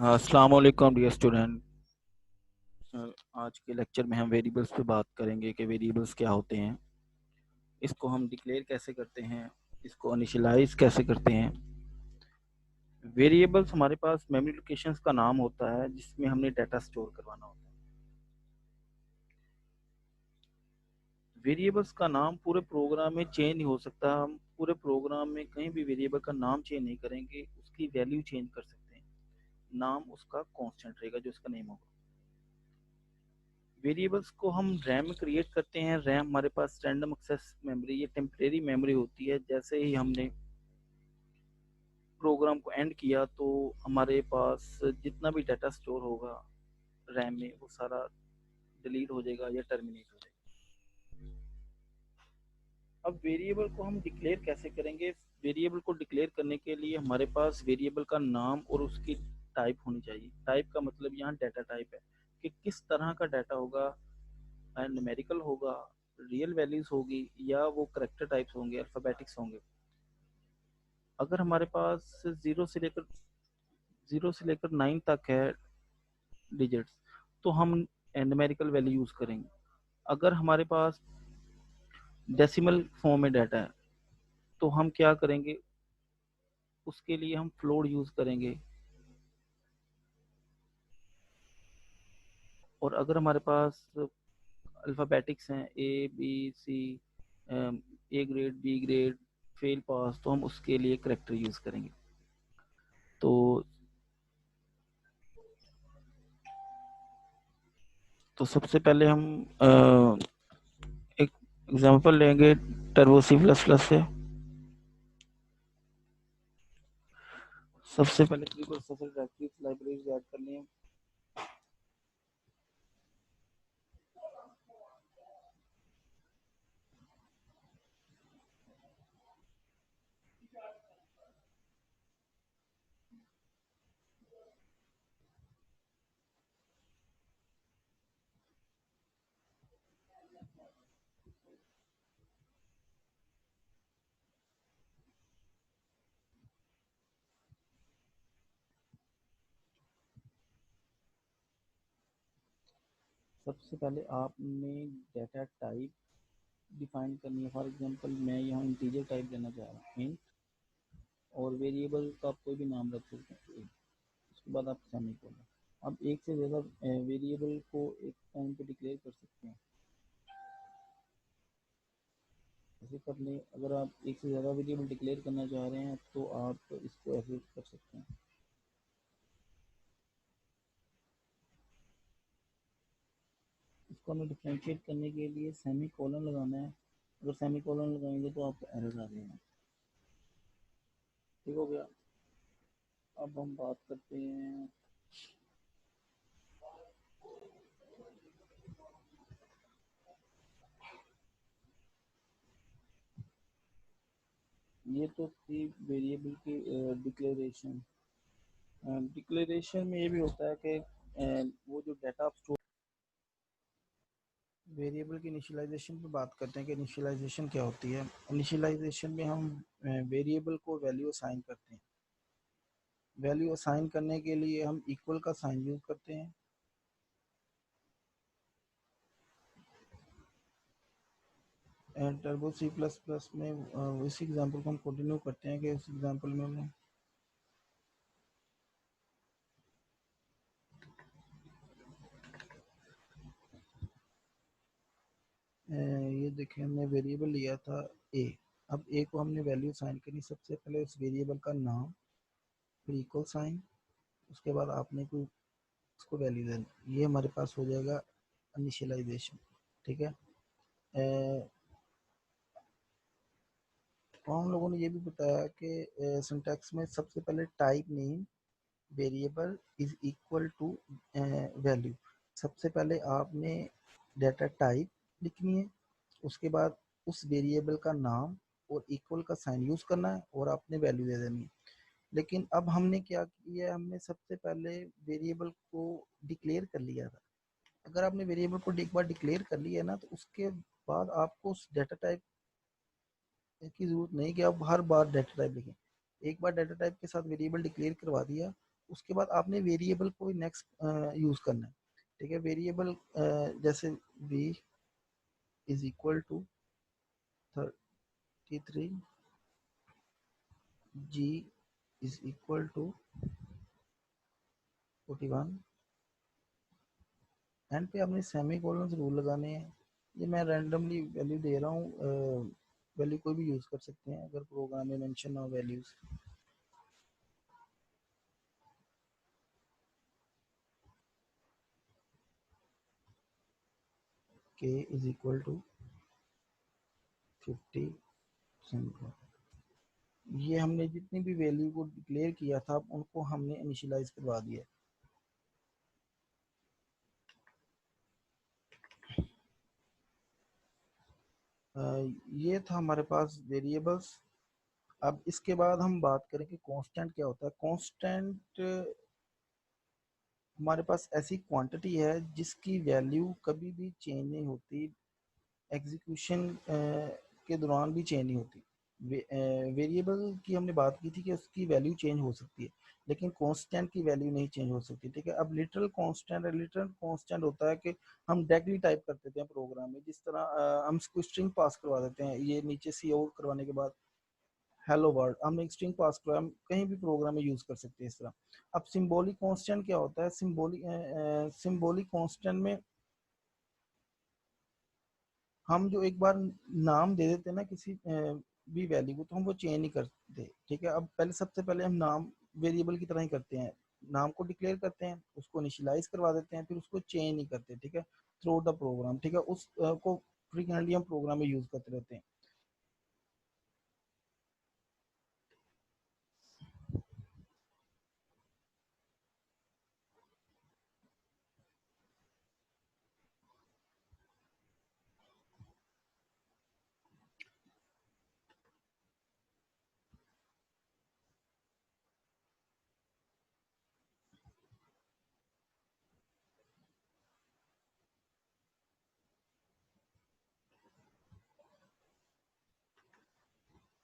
अस्सलाम वालेकुम dear student. आज के लेक्चर में हम वेरिएबल्स पे बात करेंगे कि वेरिएबल्स क्या होते हैं, इसको हम डिक्लेयर कैसे करते हैं, इसको इनिशियलाइज कैसे करते हैं। वेरिएबल्स हमारे पास मेमोरी लोकेशंस का नाम होता है जिसमें हमने डाटा स्टोर करवाना होता है। वेरिएबल्स का नाम पूरे प्रोग्राम में चेंज नहीं हो सकता। हम पूरे प्रोग्राम में कहीं भी वेरिएबल का नाम चेंज नहीं करेंगे, उसकी वैल्यू चेंज कर सकते हैं। नाम उसका कांस्टेंट रहेगा जो उसका नेम होगा। वेरिएबल्स को हम रैम में क्रिएट करते हैं। रैम हमारे पास रैंडम एक्सेस मेमोरी, ये टेम्परेरी मेमोरी होती है। जैसे ही हमने प्रोग्राम को एंड किया तो हमारे पास जितना भी डाटा स्टोर होगा रैम में वो सारा डिलीट हो जाएगा या टर्मिनेट हो जाएगा। अब वेरिएबल को हम डिक्लेयर कैसे करेंगे? वेरिएबल को डिक्लेयर करने के लिए हमारे पास वेरिएबल का नाम और उसकी टाइप होनी चाहिए। टाइप का मतलब यहाँ डाटा टाइप है कि किस तरह का डाटा होगा। न्यूमेरिकल होगा, रियल वैल्यूज होगी, या वो करेक्टर टाइप्स होंगे, अल्फाबेटिक्स होंगे। अगर हमारे पास जीरो से लेकर 9 तक है डिजिट्स तो हम न्यूमेरिकल वैल्यू यूज करेंगे। अगर हमारे पास डेसिमल फॉर्म में डाटा है तो हम क्या करेंगे, उसके लिए हम फ्लोट यूज करेंगे। और अगर हमारे पास अल्फाबेटिक्स हैं A B C, A grade B grade fail pass, तो हम उसके लिए करेक्टर यूज करेंगे। तो सबसे पहले हम एक एग्जांपल लेंगे टर्बो सी प्लस प्लस से। सबसे पहले pre processor directories libraries add करनी है। सबसे पहले आपने डाटा टाइप डिफाइन करनी है। फॉर एग्जांपल मैं यहाँ इंटीजर टाइप देना चाह रहा हूँ, इंट, और वेरिएबल का आप कोई भी नाम रख सकते हैं। उसके बाद आप सेमीकोलन। अब एक से ज़्यादा वेरिएबल को एक टाइम पे डिक्लेयर कर सकते हैं। ऐसे कर ले, अगर आप एक से ज़्यादा वेरिएबल डिक्लेयर करना चाह रहे हैं तो आप इसको ऐसे कर सकते हैं। इसको हमें डिफ्रेंशिएट करने के लिए सेमी कॉलन लगाना है। अगर सेमी कॉलन लगाएंगे तो आपको एरर आ जाएगा। ठीक हो गया। अब हम बात करते हैं ये तो थी वेरिएबल की डिक्लेरेशन। डिक्लेरेशन में ये भी होता है कि वो जो डाटा आप स्टोर। वेरिएबल की इनिशियलाइजेशन पे बात करते हैं कि इनिशियलाइजेशन क्या होती है। इनिशियलाइजेशन में हम वेरिएबल को वैल्यू असाइन करते हैं। वैल्यू असाइन करने के लिए हम इक्वल का साइन यूज करते हैं। टर्बो सी प्लस प्लस में इस एग्जांपल को हम कंटिन्यू करते हैं कि इस एग्जांपल में हमने ये देखिए हमने वेरिएबल लिया था ए। अब ए को हमने वैल्यू साइन करनी। सबसे पहले उस वेरिएबल का नाम, फिर इक्वल साइन, उसके बाद आपने कोई उसको वैल्यू देनी। ये हमारे पास हो जाएगा इनिशियलाइजेशन। ठीक है। तो हम लोगों ने ये भी बताया कि सिंटैक्स में सबसे पहले type name variable is equal to value. सबसे पहले आपने डाटा टाइप लिखनी है, उसके बाद उस वेरिएबल का नाम और इक्वल का साइन यूज करना है और आपने वैल्यू दे देनी है। लेकिन अब हमने क्या किया, हमने सबसे पहले वेरिएबल को डिक्लेयर कर लिया था। अगर आपने वेरिएबल को एक बार डिक्लेयर कर लिया ना तो उसके बाद आपको उस डाटा टाइप की जरूरत नहीं कि आप हर बार डाटा टाइप लिखें। एक बार डाटा टाइप के साथ वेरिएबल डिक्लेयर करवा दिया, उसके बाद आपने वेरिएबल को नेक्स्ट यूज करना है, ठीक है। वेरिएबल जैसे v is equal to 33, g is equal to 41, end पे आपने सेमी कोलन रूल लगाने हैं। ये मैं रैंडमली वैल्यू दे रहा हूँ, वैल्यू कोई भी यूज कर सकते हैं अगर प्रोग्राम में मेंशन हो values. k is equal to 50 semi. ये हमने जितनी भी वैल्यू को डिक्लेयर किया था उनको हमने इनिशियलाइज करवा दिया। ये था हमारे पास वेरिएबल्स। अब इसके बाद हम बात करें कि कांस्टेंट क्या होता है। कांस्टेंट हमारे पास ऐसी क्वांटिटी है जिसकी वैल्यू कभी भी चेंज नहीं होती, एग्जीक्यूशन के दौरान भी चेंज नहीं होती। वेरिएबल की हमने बात की थी कि उसकी वैल्यू चेंज हो सकती है, लेकिन कांस्टेंट की वैल्यू नहीं चेंज हो सकती, ठीक है। अब लिटरल कांस्टेंट होता है कि हम डायरेक्टली टाइप कर देते हैं प्रोग्राम में, जिस तरह हम इसको स्ट्रिंग पास करवा देते हैं। ये नीचे सी आउट करवाने के बाद हेलो वर्ल्ड हमने एक स्ट्रिंग पास करवाया, हम कहीं भी प्रोग्राम में यूज कर सकते हैं इस तरह। अब सिंबॉलिक कांस्टेंट क्या होता है। सिंबॉलिक कांस्टेंट में हम जो एक बार नाम दे देते हैं ना किसी भी वैल्यू को, तो हम वो चेंज नहीं करते, ठीक है। अब पहले सबसे पहले हम नाम वेरिएबल की तरह ही करते हैं, नाम को डिक्लेयर करते हैं, उसको इनिशियलाइज करवा देते हैं, फिर उसको चेंज नहीं करते, ठीक है, थ्रू द प्रोग्राम, ठीक है। उस को फ्रीक्वेंटली हम प्रोग्राम में यूज करते रहते हैं।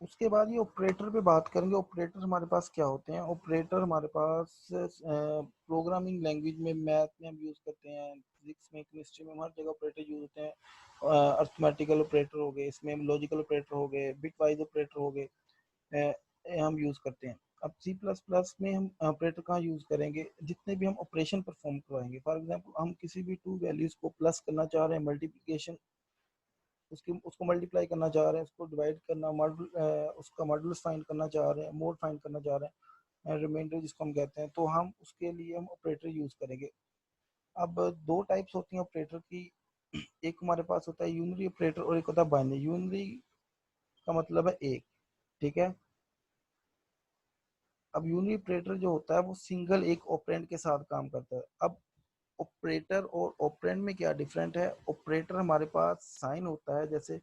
उसके बाद ये ऑपरेटर पे बात करेंगे। ऑपरेटर हमारे पास क्या होते हैं। ऑपरेटर हमारे पास प्रोग्रामिंग लैंग्वेज में, मैथ में हम यूज़ करते हैं, फिजिक्स में, केमिस्ट्री में, हर जगह ऑपरेटर यूज होते हैं। अर्थमेटिकल ऑपरेटर हो गए, इसमें लॉजिकल ऑपरेटर हो गए, बिट वाइज ऑपरेटर हो गए, हम यूज़ करते हैं। अब सी प्लस प्लस में हम ऑपरेटर कहाँ यूज़ करेंगे, जितने भी हम ऑपरेशन परफॉर्म करवाएंगे। फॉर एग्जांपल हम किसी भी टू वैल्यूज़ को प्लस करना चाह रहे हैं, मल्टीप्लिकेशन उसकी उसको मल्टीप्लाई करना चाह रहे हैं, उसको डिवाइड करना, उसका मॉडुलस फाइंड करना चाह रहे हैं, मोड फाइंड करना चाह रहे हैं, रिमाइंडर जिसको हम कहते हैं, तो हम उसके लिए हम ऑपरेटर यूज करेंगे। अब दो टाइप्स होती हैं ऑपरेटर की। एक हमारे पास होता है यूनरी ऑपरेटर और एक होता है बाइनरी। यूनरी का मतलब है एक, ठीक है। अब यूनरी ऑपरेटर जो होता है वो सिंगल एक ऑपरेंड के साथ काम करता है। अब ऑपरेटर और ऑपरेंड में क्या डिफरेंट है। ऑपरेटर हमारे पास साइन होता है, जैसे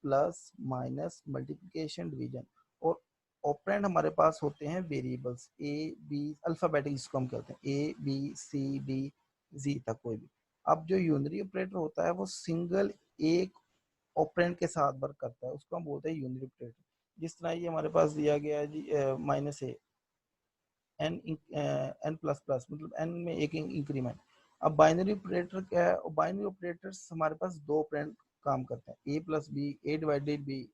प्लस, माइनस, मल्टीप्लिकेशन, डिवीजन। और ऑपरेंड हमारे पास होते हैं वेरिएबल्स ए बी, अल्फाबेटिक जिसको हम कहते हैं, A B C D G तक कोई भी। अब जो यूनरी ऑपरेटर होता है वो सिंगल एक ऑपरेंड के साथ वर्क करता है, उसको हम बोलते हैं यूनरी ऑपरेटर। जिस तरह ये हमारे पास दिया गया है जी, -a, n प्लस प्लस, मतलब n में एक इंक्रीमेंट। अब बाइनरी ऑपरेटर क्या है। बाइनरी ऑपरेटर्स हमारे पास दो ऑपरेंड काम करते हैं, a plus B, a divided B,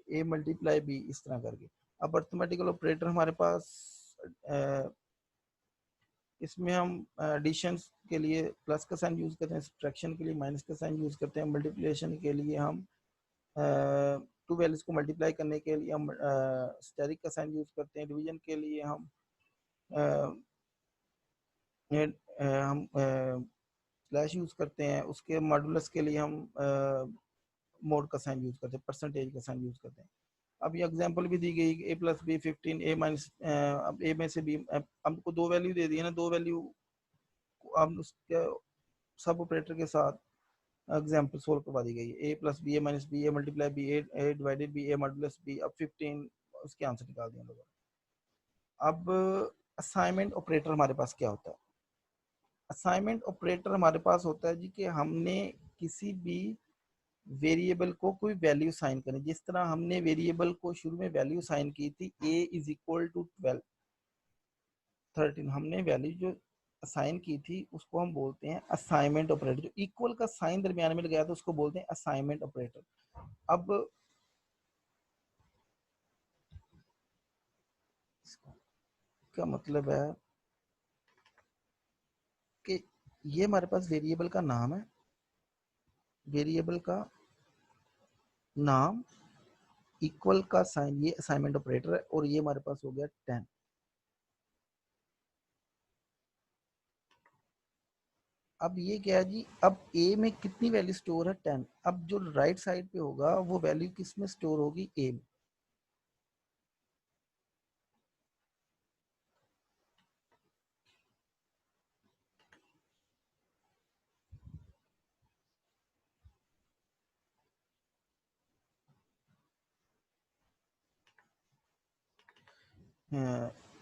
a multiply B, इस तरह करके। अब अर्थमेटिकल ऑपरेटर हमारे पास इसमें हम एडिशन के लिए प्लस का साइन यूज करते हैं, सब्ट्रैक्शन के लिए माइनस का साइन यूज करते हैं, मल्टीप्लिकेशन के लिए हम टू वैल्यूज को मल्टीप्लाई करने के लिए हम स्टेरिक का साइन यूज करते हैं, डिवीजन के लिए हम स्लैश यूज करते हैं, उसके मॉडुलस के लिए हम मोड का साइन यूज करते हैं, परसेंटेज का साइन यूज करते हैं। अब ये एग्जांपल भी दी गई, ए प्लस बी 15, ए माइनस, अब ए में से बी, हमको दो वैल्यू दे दी है ना, दो वैल्यू हम उसके सब ऑपरेटर के साथ एग्जांपल सोल्व करवा दी गई है। ए plus B, A minus B, A multiply B, A divided B, A modulus B. अब 15 उसके आंसर निकाल दिए लोगों ने। अब असाइनमेंट ऑपरेटर हमारे पास क्या होता है। असाइनमेंट ऑपरेटर हमारे पास होता है जी कि हमने किसी भी वेरिएबल को कोई वैल्यू साइन करें। जिस तरह हमने वेरिएबल को शुरू में वैल्यू साइन की थी a इज इक्वल टू 12, 13 हमने वैल्यू जो असाइन की थी उसको हम बोलते हैं असाइनमेंट ऑपरेटर। जो इक्वल का साइन दरमियान में लगाया तो उसको बोलते हैं असाइनमेंट ऑपरेटर। अब इसका मतलब है कि ये हमारे पास वेरिएबल का नाम है, वेरिएबल का नाम, इक्वल का साइन, ये असाइनमेंट ऑपरेटर है, और ये हमारे पास हो गया 10। अब ये क्या है जी, अब ए में कितनी वैल्यू स्टोर है 10। अब जो राइट साइड पे होगा वो वैल्यू किस में स्टोर होगी, ए में।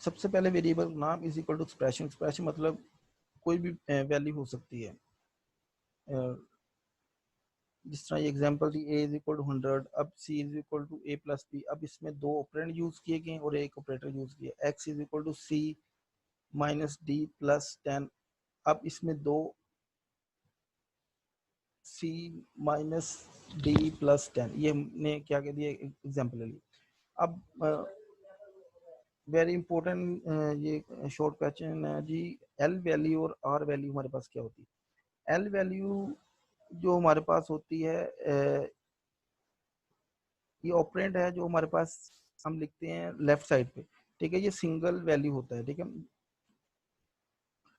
सबसे पहले वेरिएबल नाम is equal to expression. Expression मतलब कोई भी वैल्यू हो सकती है। जिस तरह ये एग्जांपल थी, ए इज इक्वल टू 100, अब C is equal to A plus B. अब इसमें दो ऑपरेंड यूज किए गए और एक ऑपरेटर यूज किया। X is equal to C minus D plus 10। अब इसमें दो सी माइनस डी प्लस 10, ये हमने क्या कह दिया, एग्जाम्पल ली। अब वेरी इंपॉर्टेंट ये शॉर्ट क्वेश्चन है जी, एल वैल्यू और आर वैल्यू हमारे पास क्या होती है। एल वैल्यू जो हमारे पास होती है, ये ऑपरेंड है जो हमारे पास हम लिखते हैं लेफ्ट साइड पे, ठीक है, ये सिंगल वैल्यू होता है, ठीक है।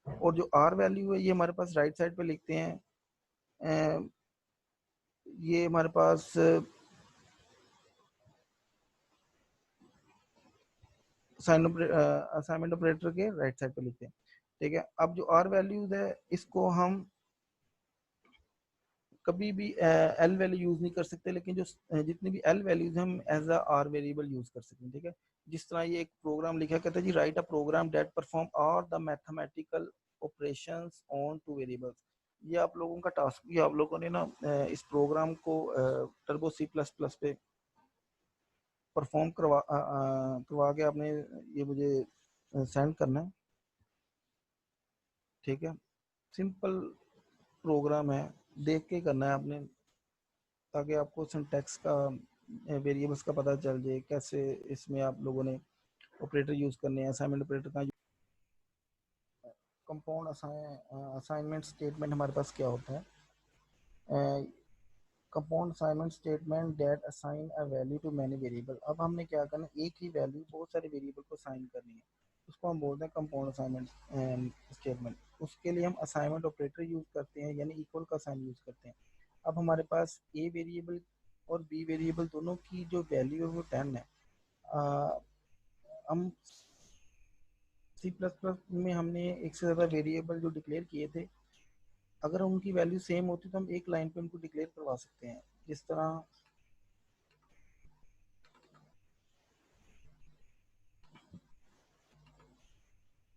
और जो आर वैल्यू है ये हमारे पास राइट साइड पे लिखते हैं। ये हमारे पास असाइनमेंट ऑपरेटर के राइट साइड पे लिखते हैं, ठीक है। अब जो आर वैल्यूज है इसको हम कभी भी एल वैल्यू यूज नहीं कर सकते, लेकिन जो जितनी भी एल वैल्यूज हम as a R variable use कर सकते हैं, ठीक है। जिस तरह ये एक प्रोग्राम लिखा कहता है जी, write a program that perform all the mathematical operations on two variables. ये आप लोगों का टास्क भी, आप लोगों ने ना इस प्रोग्राम को टर्बो सी प्लस प्लस पे परफॉर्म करवा के आपने ये मुझे सेंड करना है, ठीक है। सिंपल प्रोग्राम है, देख के करना है आपने, ताकि आपको सिंटैक्स का, वेरिएबल्स का पता चल जाए, कैसे इसमें आप लोगों ने ऑपरेटर यूज़ करने हैं, असाइनमेंट ऑपरेटर का। कंपाउंड असाइनमेंट स्टेटमेंट हमारे पास क्या होता है, compound assignment statement that assign a value to many variable. अब हमने क्या करना है, एक ही वैल्यू बहुत सारे वेरिएबल को असाइन करनी है, उसको हम बोलते हैं कंपाउंड असाइनमेंट स्टेटमेंट। उसके लिए हम असाइनमेंट ऑपरेटर यूज़ करते हैं, यानी इक्वल का साइन यूज़ करते हैं। अब हमारे पास ए वेरिएबल और बी वेरिएबल दोनों की जो वैल्यू है वो 10 है। आ, हम सी प्लस प्लस में हमने एक से ज़्यादा वेरिएबल जो डिक्लेयर किए थे, अगर उनकी वैल्यू सेम होती तो हम एक लाइन पे उनको डिक्लेयर करवा सकते हैं। जिस तरह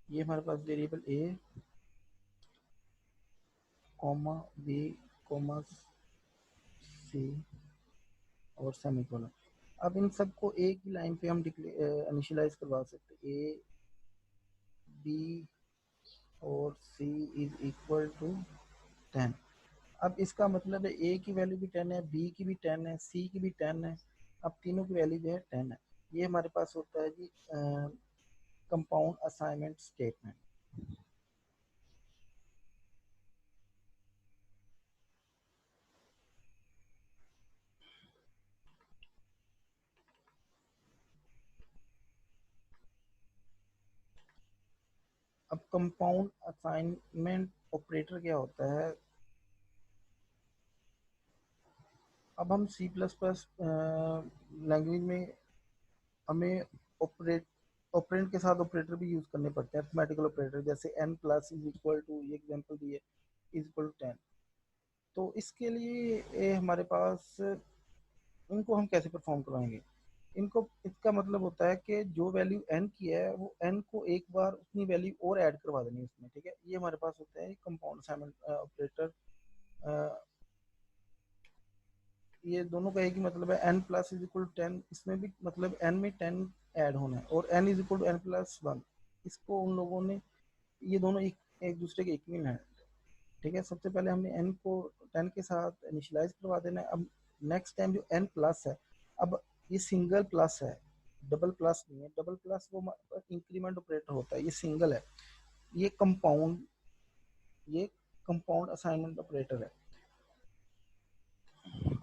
ये हमारे पास वेरिएबल ए कॉमा बी कॉमा सी और सेमीकोलन। अब इन सबको एक ही लाइन पे हम इनिशियलाइज करवा सकते हैं, ए बी और सी इज इक्वल टू 10। अब इसका मतलब है ए की वैल्यू भी 10 है, बी की भी 10 है, सी की भी 10 है। अब तीनों की वैल्यू जो है 10 है। ये हमारे पास होता है जी कंपाउंड असाइनमेंट स्टेटमेंट। अब कंपाउंड असाइनमेंट ऑपरेटर क्या होता है, अब हम सी प्लस प्लस लैंग्वेज में हमें ऑपरेट ऑपरेंड के साथ ऑपरेटर भी यूज करने पड़ते हैं, अरिथमेटिकल ऑपरेटर, जैसे N plus is equal to, ये एग्जांपल दी है, इज इक्वल टू 10। तो इसके लिए हमारे पास इनको हम कैसे परफॉर्म करवाएंगे, इनको, इसका मतलब होता है कि जो वैल्यू एन की है वो एन को एक बार उतनी वैल्यू और ऐड करवा देनी है उसमें, ठीक है। ये हमारे पास होता है कंपाउंड असाइनमेंट ऑपरेटर। ये दोनों का एक ही मतलब है, N plus is equal to 10, इसमें भी मतलब एन में 10 ऐड होना है, और N is equal to N plus 1। इसको उन लोगों ने, ये दोनों एक दूसरे के इक्वल हैं, ठीक है। सबसे पहले हमने n को 10 के साथ इनिशियलाइज करवा देना है। अब नेक्स्ट टाइम जो n प्लस है, अब ये सिंगल प्लस है, डबल प्लस नहीं है। डबल प्लस वो इंक्रीमेंट ऑपरेटर होता है, ये सिंगल है, ये कंपाउंड, ये कंपाउंड असाइनमेंट ऑपरेटर है।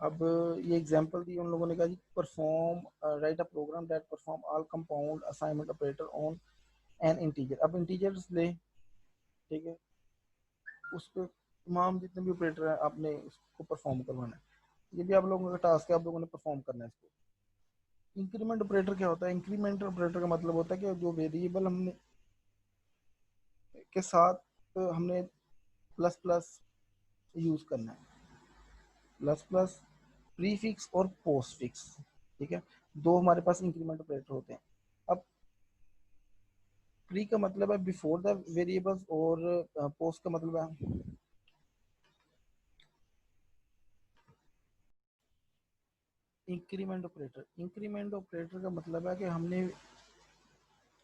अब ये एग्जांपल दी उन लोगों ने कहा जी, perform write a program that perform all compound assignment operator on an integer. अब इंटीजर्स ले, ठीक है, उस पर तमाम जितने भी ऑपरेटर हैं आपने इसको परफॉर्म करवाना है। ये भी आप लोगों का टास्क है, आप लोगों ने परफॉर्म करना है इसको। इंक्रीमेंट ऑपरेटर क्या होता है? इंक्रीमेंट ऑपरेटर का मतलब होता है कि जो वेरिएबल हमने के साथ हमने प्लस प्लस यूज करना है, प्लस प्लस, प्रीफिक्स और पोस्ट फिक्स, ठीक है। दो हमारे पास इंक्रीमेंट ऑपरेटर होते हैं। अब प्री का मतलब है बिफोर द वेरिएबल्स, और पोस्ट का मतलब है इंक्रीमेंट ऑपरेटर। इंक्रीमेंट ऑपरेटर का मतलब है कि हमने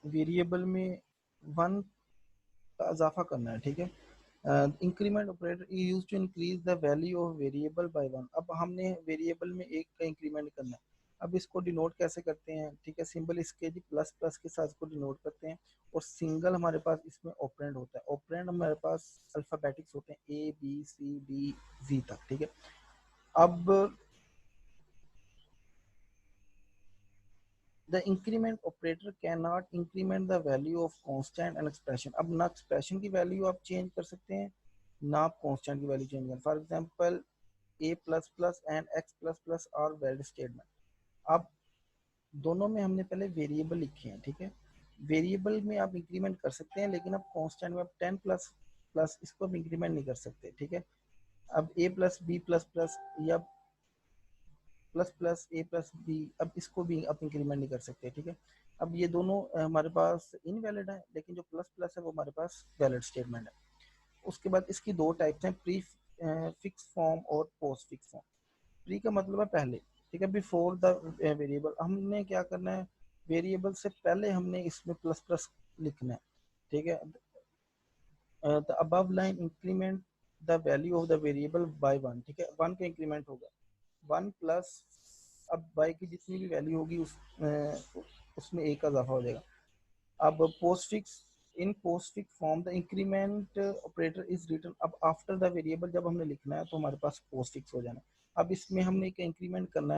वेरिएबल में वन का इजाफा करना है, ठीक है। Increment operator use to increase the value of variable by one. अब हमने वेरिएबल में एक का इंक्रीमेंट करना है। अब इसको डिनोट कैसे करते हैं? ठीक है, सिंबल इसके जी प्लस प्लस के साथ इसको डिनोट करते हैं, और सिंगल हमारे पास इसमें ऑपरेंड होता है। ऑपरेंड हमारे पास अल्फाबेटिक्स होते हैं, A B C D G तक, ठीक है। अब the increment operator cannot increment the value of constant and expression। अब ना expression की वैल्यू आप चेंज कर सकते हैं, ना आप constant की वैल्यू चेंज कर। For example a plus plus and x plus plus are valid statement. अब दोनों में हमने पहले वेरिएबल लिखे हैं, ठीक है। वेरिएबल में आप इंक्रीमेंट कर सकते हैं, लेकिन अब कांस्टेंट में आप 10 प्लस प्लस इसको आप इंक्रीमेंट नहीं कर सकते, ठीक है। अब a plus B plus plus या plus plus A plus B, अब इसको भी आप इंक्रीमेंट नहीं कर सकते, ठीक है। अब ये दोनों हमारे पास इनवैलिड है, लेकिन जो प्लस प्लस है वो हमारे पास वैलिड स्टेटमेंट है। उसके बाद इसकी दो टाइप्स हैं, प्री फिक्स फॉर्म और पोस्ट फिक्स फॉर्म। प्री का मतलब है पहले, ठीक है, बिफोर द वेरिएबल। हमने क्या करना है, वेरिएबल से पहले हमने इसमें प्लस प्लस लिखना है, ठीक है। The above line increment the value of the variable by one, ठीक है, वन का इंक्रीमेंट होगा, वन प्लस, अब बाई की जितनी भी वैल्यू होगी उसमें एक का इजाफा हो जाएगा। अब postfix, in postfix form the increment operator is written. अब आफ्टर द वेरिएबल जब हमने लिखना है तो हमारे पास पोस्ट फिक्स हो जाना है। अब इसमें हमने एक इंक्रीमेंट करना है,